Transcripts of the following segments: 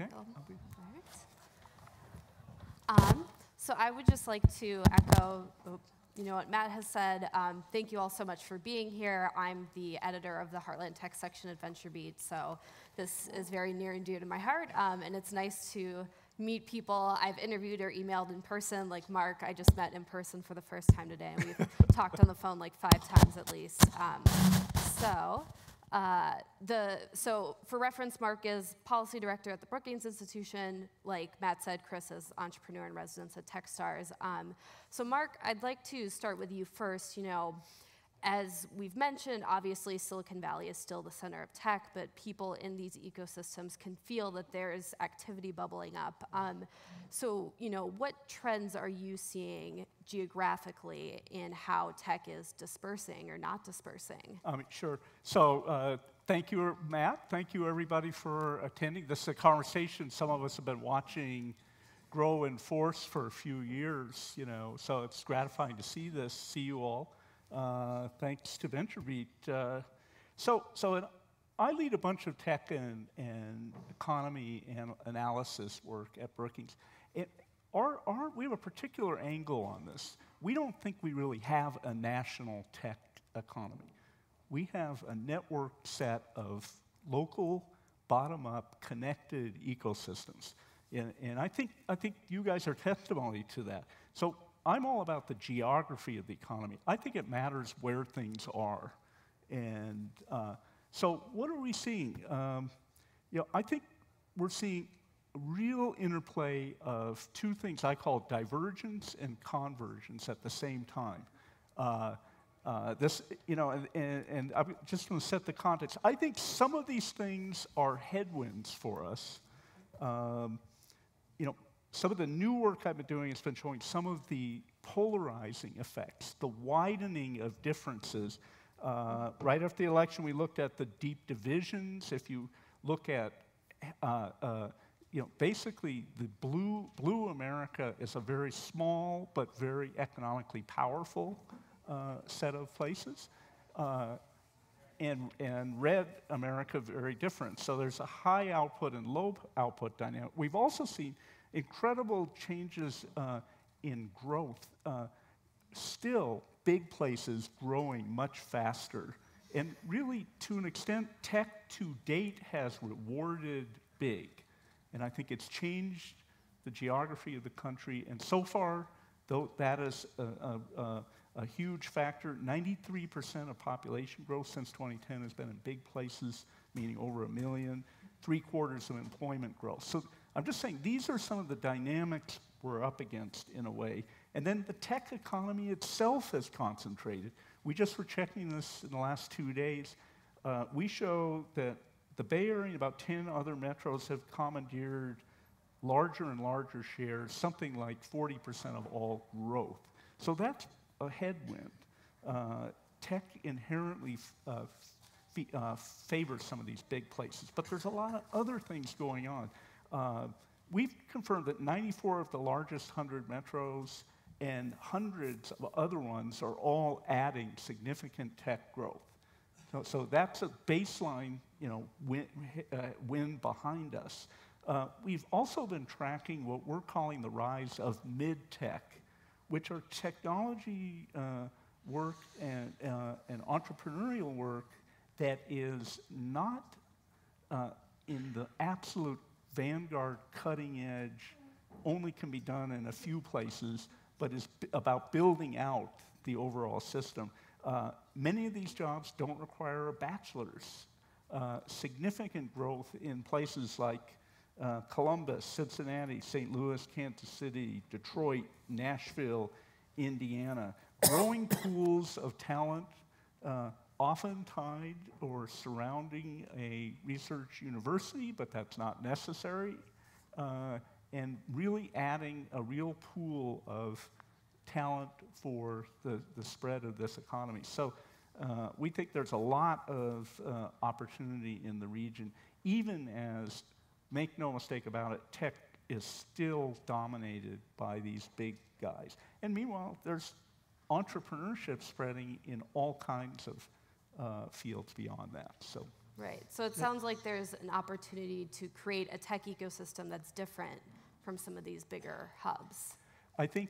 Okay. So I would just like to echo, what Matt has said. Thank you all so much for being here. I'm the editor of the Heartland Tech section at VentureBeat, so this is very near and dear to my heart, and it's nice to meet people I've interviewed or emailed in person. Like Mark, I just met in person for the first time today, and we've talked on the phone like 5 times at least. So for reference, Mark is policy director at the Brookings Institution. Like Matt said, Chris is entrepreneur in residence at Techstars. So Mark, I'd like to start with you first. As we've mentioned, obviously Silicon Valley is still the center of tech, but people in these ecosystems can feel that there's activity bubbling up. So, what trends are you seeing geographically in how tech is dispersing or not dispersing? Sure. So thank you, Matt. Thank you, everybody, for attending. This is a conversation some of us have been watching grow in force for a few years, so it's gratifying to see this, see you all. Thanks to VentureBeat. I lead a bunch of tech and economy and analysis work at Brookings. We have a particular angle on this. We don't think we really have a national tech economy. We have a networked set of local, bottom-up, connected ecosystems. And I think you guys are testimony to that. So I'm all about the geography of the economy. I think it matters where things are. And so what are we seeing? I think we're seeing a real interplay of 2 things I call divergence and convergence at the same time. I'm just going to set the context. I think some of these things are headwinds for us. Some of the new work I've been doing has been showing some of the polarizing effects, the widening of differences. Right after the election, we looked at the deep divisions. If you look at, basically the blue America is a very small but very economically powerful set of places. And red America, very different. So there's a high output and low output dynamic. We've also seen incredible changes in growth. Still, big places growing much faster. And really, to an extent, tech to date has rewarded big. And I think it's changed the geography of the country. And so far, though, that is a huge factor. 93% of population growth since 2010 has been in big places, meaning over 1 million, 3/4 of employment growth. So I'm just saying these are some of the dynamics we're up against in a way. And then the tech economy itself has concentrated. We just were checking this in the last 2 days. We show that the Bay Area and about 10 other metros have commandeered larger and larger shares, something like 40% of all growth. So that's a headwind. Tech inherently favors some of these big places, but there's a lot of other things going on. We've confirmed that 94 of the largest 100 metros and hundreds of other ones are all adding significant tech growth. So that's a baseline, win behind us. We've also been tracking what we're calling the rise of mid-tech, which are technology work and entrepreneurial work that is not in the absolute vanguard, cutting edge, only can be done in a few places, but is about building out the overall system. Many of these jobs don't require a bachelor's. Significant growth in places like Columbus, Cincinnati, St. Louis, Kansas City, Detroit, Nashville, Indiana. Growing pools of talent, often tied or surrounding a research university, but that's not necessary, and really adding a real pool of talent for the spread of this economy. So we think there's a lot of opportunity in the region, even as, make no mistake about it, tech is still dominated by these big guys. And meanwhile, there's entrepreneurship spreading in all kinds of fields beyond that. So Right. So it sounds like there's an opportunity to create a tech ecosystem that's different from some of these bigger hubs. I think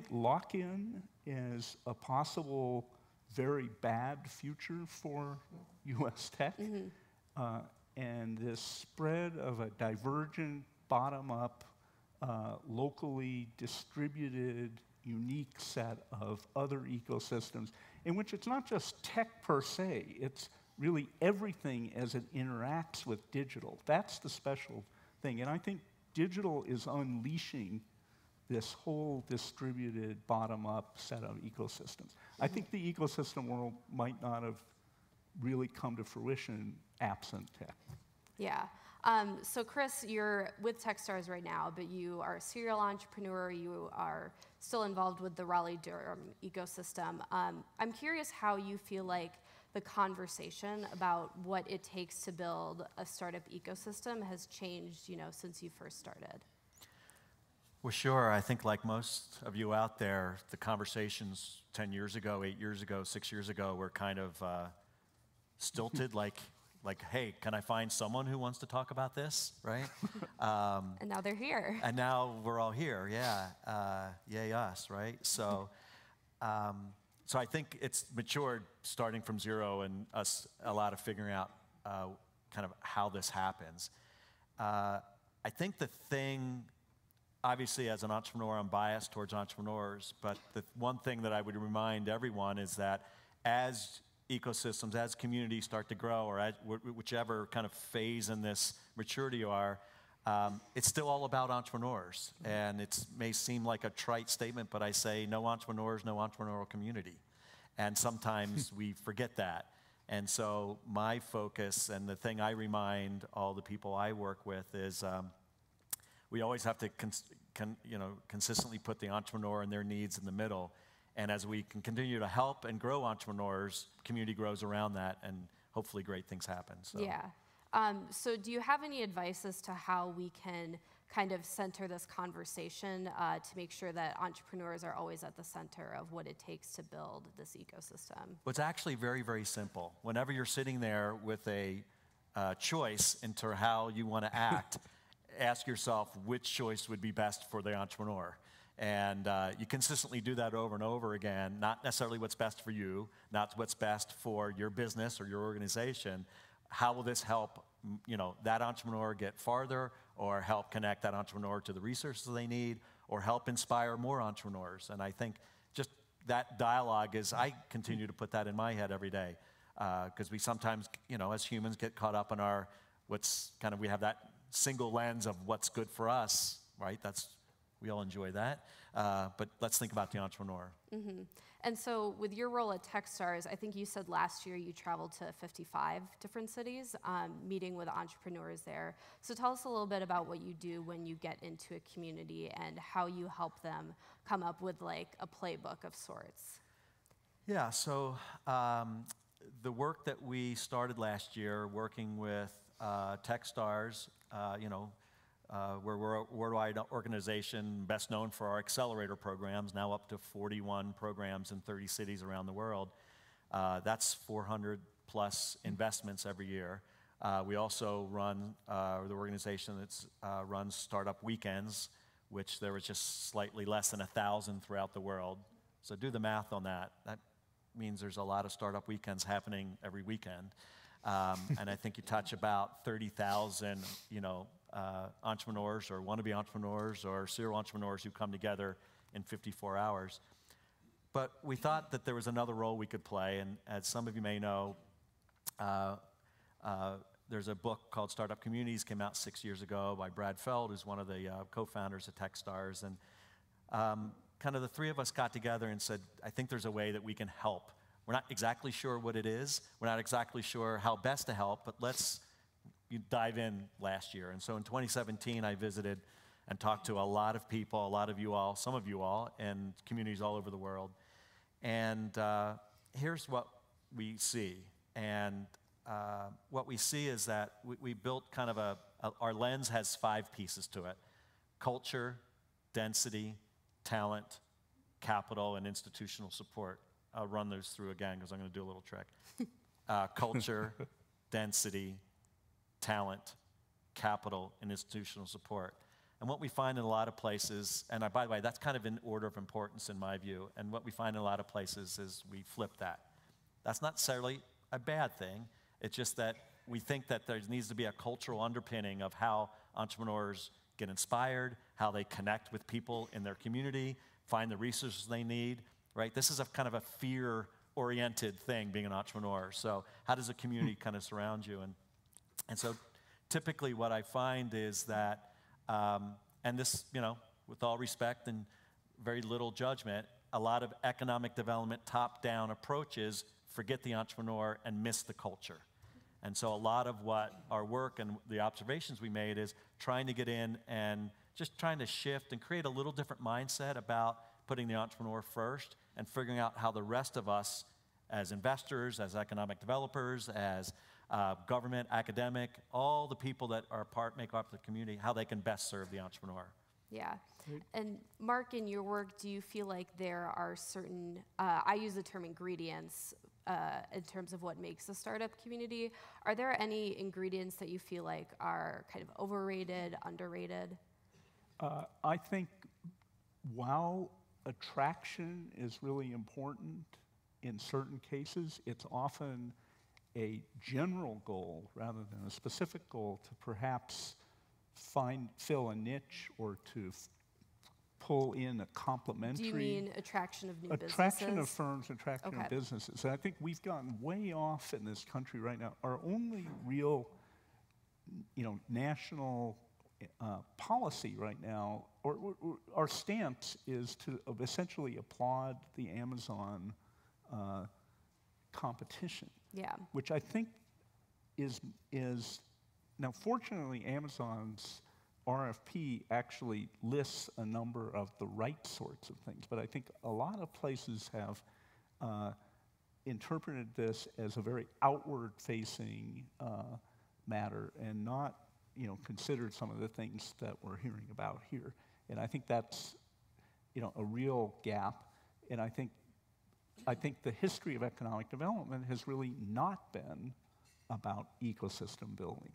lock-in is a possible very bad future for U.S. tech, and this spread of a divergent, bottom-up, locally distributed, unique set of other ecosystems in which it's not just tech per se, it's really everything as it interacts with digital. That's the special thing, and I think digital is unleashing this whole distributed, bottom-up set of ecosystems. I think the ecosystem world might not have really come to fruition absent tech. Yeah. So Chris, you're with Techstars right now, but you are a serial entrepreneur. You are still involved with the Raleigh-Durham ecosystem. I'm curious how you feel like the conversation about what it takes to build a startup ecosystem has changed, since you first started. Well, sure. I think like most of you out there, the conversations 10 years ago, 8 years ago, 6 years ago were kind of stilted, like, hey, can I find someone who wants to talk about this, right? And now they're here. And now we're all here, yeah. Yay us, right? So I think it's matured starting from zero and us a lot of figuring out kind of how this happens. I think the thing, obviously as an entrepreneur, I'm biased towards entrepreneurs, but the one thing that I would remind everyone is that as ecosystems, as communities start to grow, or at whichever kind of phase in this maturity you are, it's still all about entrepreneurs. And it may seem like a trite statement, but I say no entrepreneurs, no entrepreneurial community. And sometimes we forget that. And so my focus and the thing I remind all the people I work with is we always have to consistently put the entrepreneur and their needs in the middle. And as we can continue to help and grow entrepreneurs, community grows around that, and hopefully great things happen. So. Yeah. So do you have any advice as to how we can kind of center this conversation to make sure that entrepreneurs are always at the center of what it takes to build this ecosystem? Well, it's actually very, very simple. Whenever you're sitting there with a choice into how you want to act, ask yourself which choice would be best for the entrepreneur. And you consistently do that over and over again, not necessarily what's best for you, not what's best for your business or your organization. How will this help that entrepreneur get farther, or help connect that entrepreneur to the resources they need, or help inspire more entrepreneurs? And I think just that dialogue I continue to put that in my head every day, because we sometimes, as humans get caught up in we have that single lens of what's good for us, right? We all enjoy that, but let's think about the entrepreneur. Mm-hmm. And so with your role at Techstars, I think you said last year you traveled to 55 different cities, meeting with entrepreneurs there. So tell us a little bit about what you do when you get into a community and how you help them come up with like a playbook of sorts. Yeah, so the work that we started last year working with Techstars, we're a worldwide organization best known for our accelerator programs, now up to 41 programs in 30 cities around the world. That's 400 plus investments every year. We also run the organization that runs startup weekends, which there was just slightly less than 1,000 throughout the world. So do the math on that. That means there's a lot of startup weekends happening every weekend. And I think you touch about 30,000, entrepreneurs or wannabe entrepreneurs or serial entrepreneurs who come together in 54 hours. But we thought that there was another role we could play, and as some of you may know, there's a book called Startup Communities, came out 6 years ago by Brad Feld, who's one of the co-founders of Techstars, and kind of the three of us got together and said, I think there's a way that we can help. We're not exactly sure what it is, we're not exactly sure how best to help, but let's dive in last year. And so in 2017, I visited and talked to a lot of people, a lot of you all, some of you all, and communities all over the world. And here's what we see. And what we see is that we built kind of our lens has 5 pieces to it: culture, density, talent, capital, and institutional support. I'll run those through again because I'm going to do a little trick. Culture, density, talent, capital, and institutional support. And what we find in a lot of places, and by the way, that's kind of in order of importance in my view, and what we find in a lot of places is we flip that. That's not necessarily a bad thing. It's just that we think that there needs to be a cultural underpinning of how entrepreneurs get inspired, how they connect with people in their community, find the resources they need, right? This is a kind of a fear-oriented thing, being an entrepreneur. So how does a community kind of surround you? And so typically what I find is that, and this, you know, with all respect and very little judgment, a lot of economic development top-down approaches forget the entrepreneur and miss the culture. And so a lot of what our work and the observations we made is trying to get in and just trying to shift and create a little different mindset about putting the entrepreneur first and figuring out how the rest of us as investors, as economic developers, as government, academic, all the people that are make up the community, how they can best serve the entrepreneur. Yeah. And Mark, in your work, do you feel like there are certain, I use the term ingredients in terms of what makes a startup community. Are there any ingredients that you feel like are kind of overrated, underrated? I think while attraction is really important in certain cases, it's often a general goal rather than a specific goal to perhaps fill a niche or to pull in a complementary. Do you mean attraction of new businesses? Attraction of firms, attraction Okay. of businesses. And I think we've gotten way off in this country right now. Our only real, national policy right now, or our stance is to essentially applaud the Amazon competition. Yeah. Which I think is now fortunately Amazon's RFP actually lists a number of the right sorts of things, but I think a lot of places have interpreted this as a very outward-facing matter and not, considered some of the things that we're hearing about here. And I think that's, a real gap. And I think the history of economic development has really not been about ecosystem building.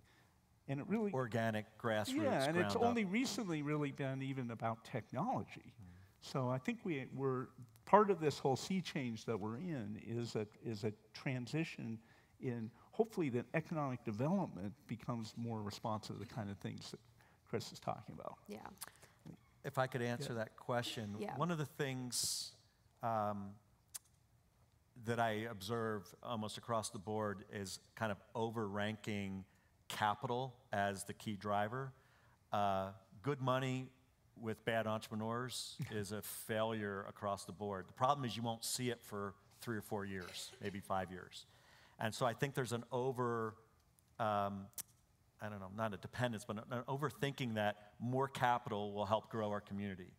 And it really... Organic, grassroots, yeah, and it's ground up. only recently really been even about technology. So I think we're part of this whole sea change that we're in is a transition in hopefully that economic development becomes more responsive to the kind of things that Chris is talking about. Yeah. If I could answer that question, Yeah. one of the things that I observe almost across the board is kind of over-ranking capital as the key driver. Good money with bad entrepreneurs is a failure across the board. The problem is you won't see it for 3 or 4 years, maybe 5 years. And so I think there's an not a dependence, but an overthinking that more capital will help grow our community.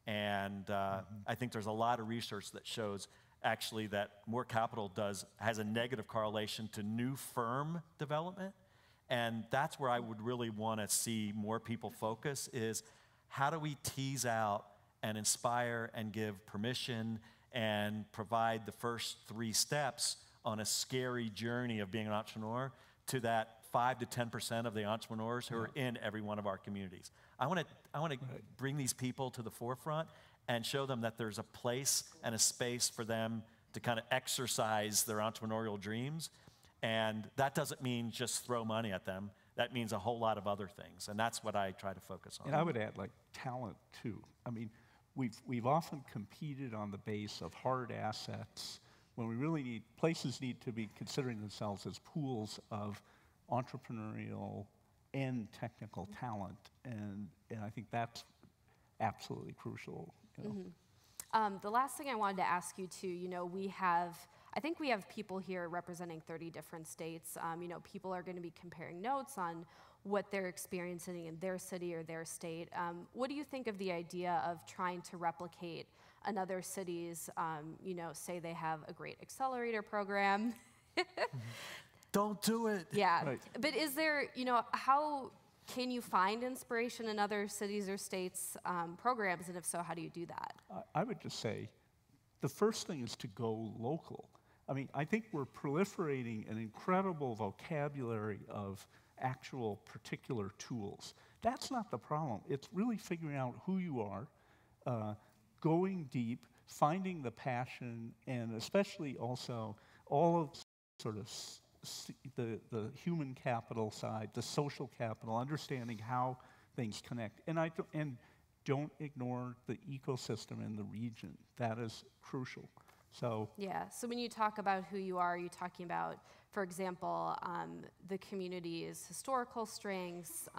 And I think there's a lot of research that shows actually that more capital has a negative correlation to new firm development. And that's where I would really want to see more people focus is how do we tease out and inspire and give permission and provide the first 3 steps on a scary journey of being an entrepreneur to that 5 to 10% of the entrepreneurs who are in every one of our communities. I want to bring these people to the forefront and show them that there's a place and a space for them to kind of exercise their entrepreneurial dreams. And that doesn't mean just throw money at them. That means a whole lot of other things. And that's what I try to focus on. And I would add like talent too. I mean, we've often competed on the base of hard assets when we really places need to be considering themselves as pools of entrepreneurial and technical talent. And I think that's absolutely crucial. The last thing I wanted to ask you too, I think we have people here representing 30 different states. People are going to be comparing notes on what they're experiencing in their city or their state. What do you think of the idea of trying to replicate another city's, say they have a great accelerator program? Don't do it. Yeah, Right. But is there, how can you find inspiration in other cities or states' programs, and if so, how do you do that? I would just say the first thing is to go local. I mean, I think we're proliferating an incredible vocabulary of actual particular tools. That's not the problem. It's really figuring out who you are, going deep, finding the passion, and especially also all of sort of the human capital side, the social capital, understanding how things connect. And don't ignore the ecosystem in the region. That is crucial. So yeah, so when you talk about who you are talking about, for example, the community's historical strengths,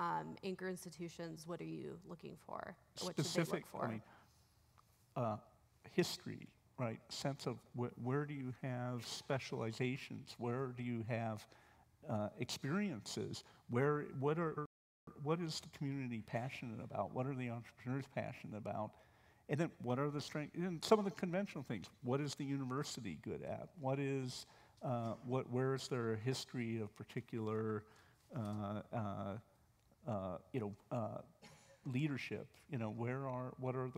anchor institutions. What are you looking for? What should they look for? I mean, history, right? Sense of where do you have specializations? Where do you have experiences? What is the community passionate about? What are the entrepreneurs passionate about? And then what are the strengths? And some of the conventional things. What is the university good at? Where is there a history of particular, leadership? You know, what are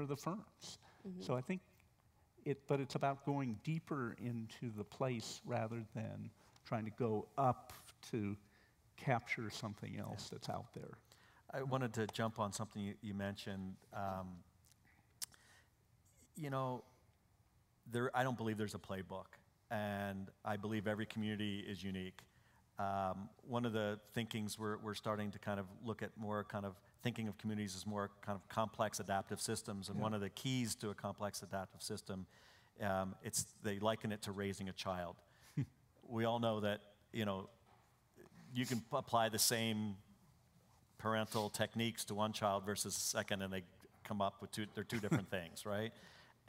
the firms? Mm-hmm. So I think but it's about going deeper into the place rather than trying to go up to capture something else that's out there. I wanted to jump on something you mentioned. I don't believe there's a playbook, and I believe every community is unique. One of the thinkings we're starting to kind of look at more kind of thinking of communities as more kind of complex adaptive systems, and one of the keys to a complex adaptive system, they liken it to raising a child. We all know that, you can apply the same parental techniques to one child versus a second, and they come up with they're two different things, right?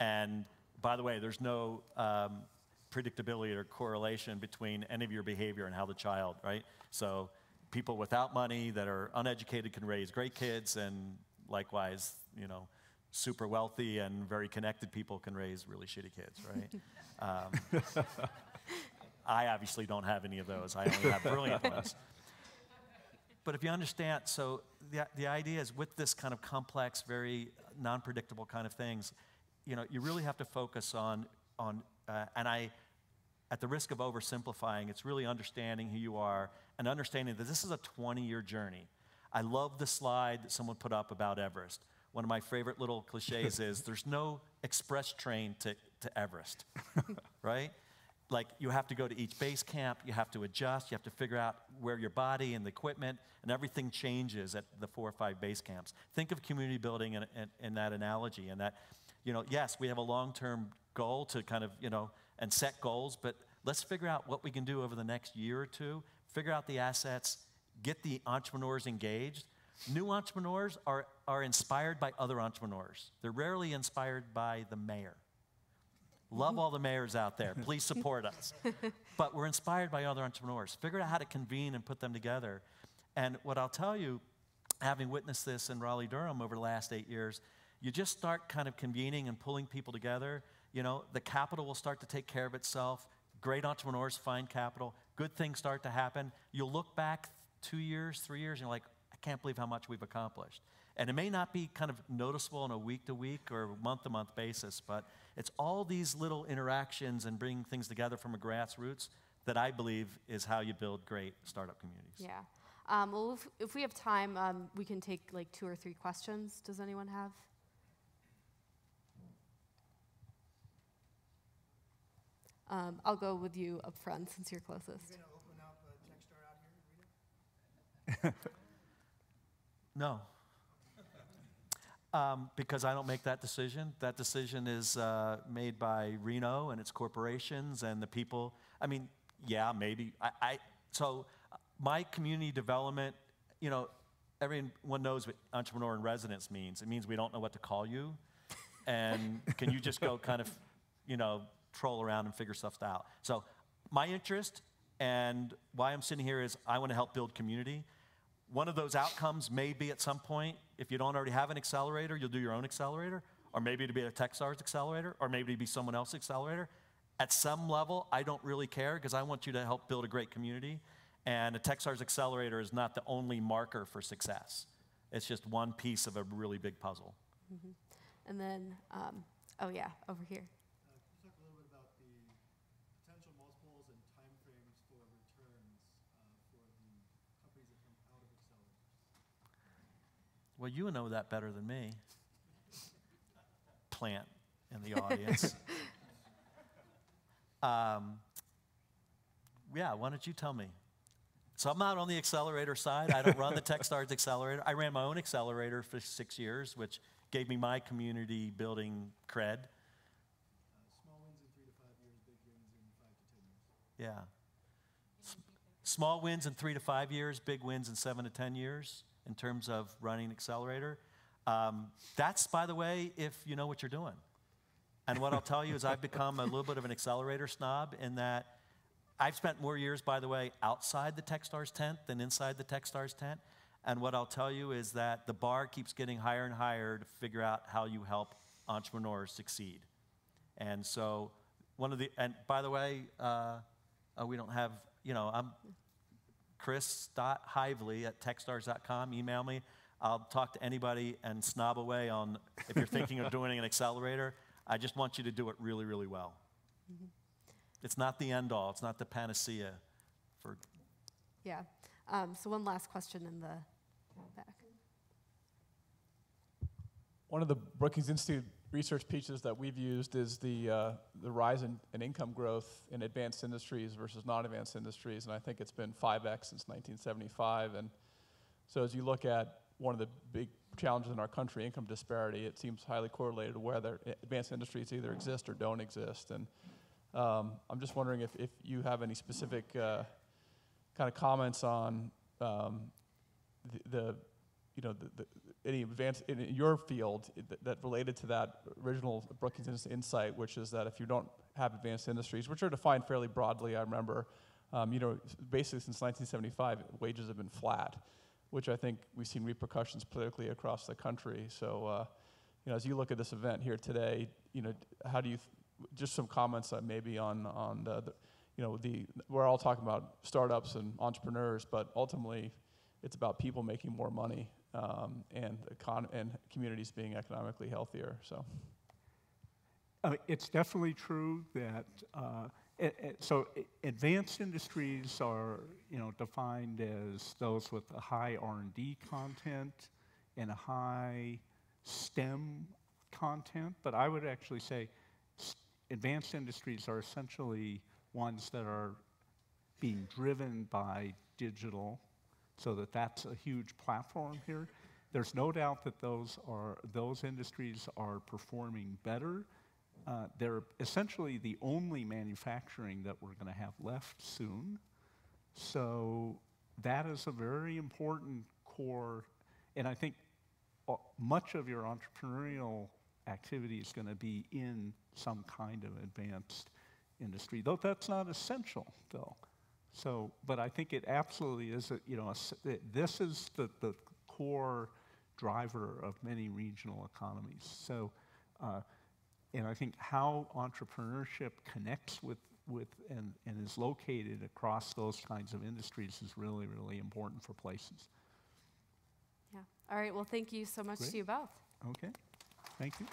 And by the way, there's no predictability or correlation between any of your behavior and how the child, right? So people without money that are uneducated can raise great kids, and likewise, super wealthy and very connected people can raise really shitty kids, right? I obviously don't have any of those. I only have brilliant ones. But if you understand, so the idea is with this kind of complex, very non-predictable kind of things, you really have to focus on at the risk of oversimplifying, it's really understanding who you are and understanding that this is a 20-year journey. I love the slide that someone put up about Everest. One of my favorite little cliches is there's no express train to Everest, right? Like, you have to go to each base camp, you have to adjust, you have to figure out where your body and the equipment and everything changes at the 4 or 5 base camps. Think of community building in that analogy, and that, yes, we have a long-term goal to kind of, and set goals, but let's figure out what we can do over the next year or two, figure out the assets, get the entrepreneurs engaged. New entrepreneurs are inspired by other entrepreneurs. They're rarely inspired by the mayor. Love all the mayors out there. Please support us. But we're inspired by other entrepreneurs. Figure out how to convene and put them together. And what I'll tell you, having witnessed this in Raleigh-Durham over the last 8 years, you just start kind of convening and pulling people together. The capital will start to take care of itself. Great entrepreneurs find capital. Good things start to happen. You'll look back 2 years, 3 years, and you're like, I can't believe how much we've accomplished. And it may not be kind of noticeable on a week-to-week or month-to-month basis, but it's all these little interactions and bringing things together from a grassroots that I believe is how you build great startup communities. Yeah. Well, if we have time, we can take like 2 or 3 questions. Does anyone have? I'll go with you up front since you're closest. Are you going to open up a Techstars out here in Reno? No. Because I don't make that decision. That decision is made by Reno and its corporations and the people. I mean, yeah, maybe. So my community development, everyone knows what entrepreneur in residence means. It means we don't know what to call you. And can you just go kind of, troll around and figure stuff out. So my interest and why I'm sitting here is I want to help build community. One of those outcomes may be at some point, if you don't already have an accelerator, you'll do your own accelerator, or maybe it'll be a Techstars accelerator, or maybe it'll be someone else's accelerator. At some level, I don't really care because I want you to help build a great community. And a Techstars accelerator is not the only marker for success. It's just one piece of a really big puzzle. Mm-hmm. And then, oh yeah, over here. Can you talk a little Well, you know that better than me. Plant in the audience. Yeah, why don't you tell me? So I'm not on the accelerator side. I don't run the Techstars accelerator. I ran my own accelerator for 6 years, which gave me my community building cred. Small wins in 3 to 5 years, big wins in 5 to 10 years. Yeah. Small wins in 3 to 5 years, big wins in 7 to 10 years in terms of running accelerator. That's, by the way, if you know what you're doing. And what I'll tell you is I've become a little bit of an accelerator snob in that I've spent more years, by the way, outside the Techstars tent than inside the Techstars tent. And what I'll tell you is that the bar keeps getting higher and higher to figure out how you help entrepreneurs succeed. And so and by the way, we don't have, I'm chris.heivly@techstars.com. Email me. I'll talk to anybody and snob away on if you're thinking of doing an accelerator. I just want you to do it really, really well. Mm-hmm. It's not the end all. It's not the panacea for. Yeah. So one last question in the back. One of the Brookings Institute research pieces that we've used is the rise in income growth in advanced industries versus non-advanced industries, and I think it's been 5x since 1975. And so as you look at one of the big challenges in our country, income disparity, it seems highly correlated to whether advanced industries either exist or don't exist. And I'm just wondering if you have any specific kind of comments on any advance in your field that related to that original Brookings insight, which is that if you don't have advanced industries, which are defined fairly broadly, I remember, basically since 1975, wages have been flat, which I think we've seen repercussions politically across the country. So, as you look at this event here today, how do you, just some comments maybe on we're all talking about startups and entrepreneurs, but ultimately it's about people making more money and communities being economically healthier. So, it's definitely true that so advanced industries are defined as those with a high R&D content and a high STEM content. But I would actually say advanced industries are essentially ones that are being driven by digital, so that's a huge platform here. There's no doubt that those industries are performing better. They're essentially the only manufacturing that we're going to have left soon. So that is a very important core, and I think much of your entrepreneurial activity is going to be in some kind of advanced industry, though that's not essential, though. So, but I think it absolutely is, this is the core driver of many regional economies. So, and I think how entrepreneurship connects with and is located across those kinds of industries is really, really important for places. Yeah. All right. Well, thank you so much to you both. Okay. Thank you.